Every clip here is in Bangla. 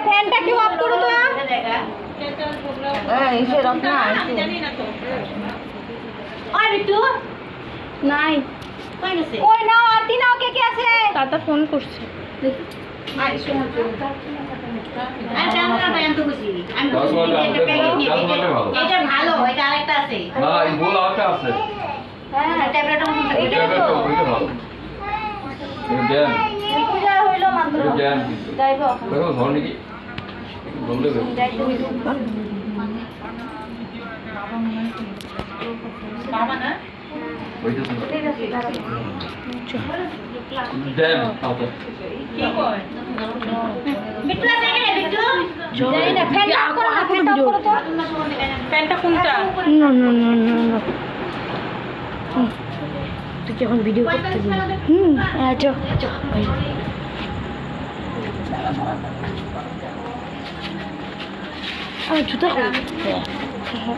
ফ্যানটা কি অফ করো তো নাই ওই নাও আরতি নাও কে কে আছে দাদা ফোন করছে এটা ভালো এটা আরেকটা আছে না এই গোল আরেকটা আছে হ্যাঁ ট্যাবলেটটা এটা ভালো জ্ঞান পূজা হইলো মাত্র জ্ঞান যাইবো দেখো ধর নাকি বললে বাবা না ওইটা ঠিক আছে দাঁড়াও জ্ঞান আউট কি কয় বিট্টু আছে এখানে বিট্টু যাই না ফ্যানটা অফ করো ফ্যানটা অফ করো তো ফ্যানটা কোনটা না না না না তুই যখন ভিডিও করতে আচ্ছা আমি জুতা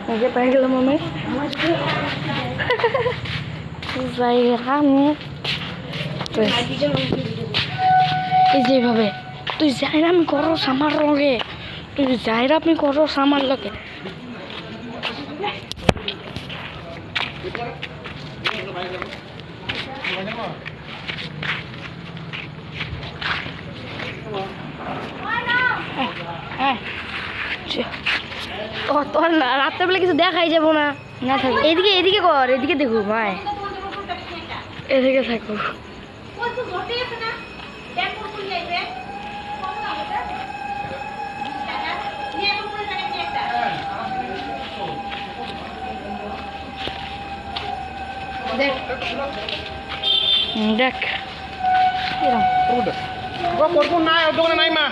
আগে পাই গেলাম আমি যাই আমি এই যেভাবে তুই যাই আমি করো আমার লগে তুই যাই আমি করো আমার লগে তোর রাত্রেবেলা কিছু দেখাই যাবো না না থাকবে এদিকে এদিকে কর এদিকে দেখো ভাই এদিকে থাকো দেখ নাই দোকানে নাই মা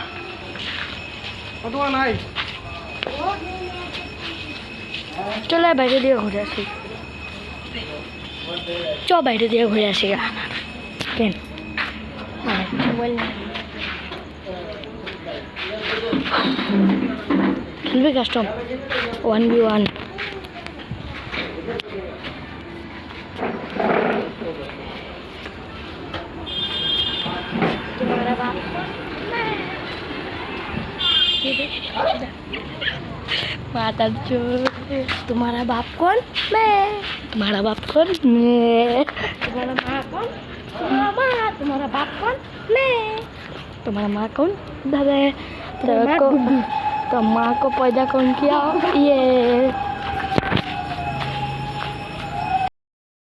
দোকানে নাই চলে বাইরে দিয়ে ঘুরে আসি চ বাইরে দিয়ে ঘুরে আসি কেন খেলবে কাস্টম 1v1 माता चोर तुम्हारा बाप कौन मैं तुम्हारा बाप कौन मैं तुम्हारा माँ कौन तुम्हारा बाप कौन मैं तुम्हारा माँ कौन दादा तो माँ को पैदा कौन किया ये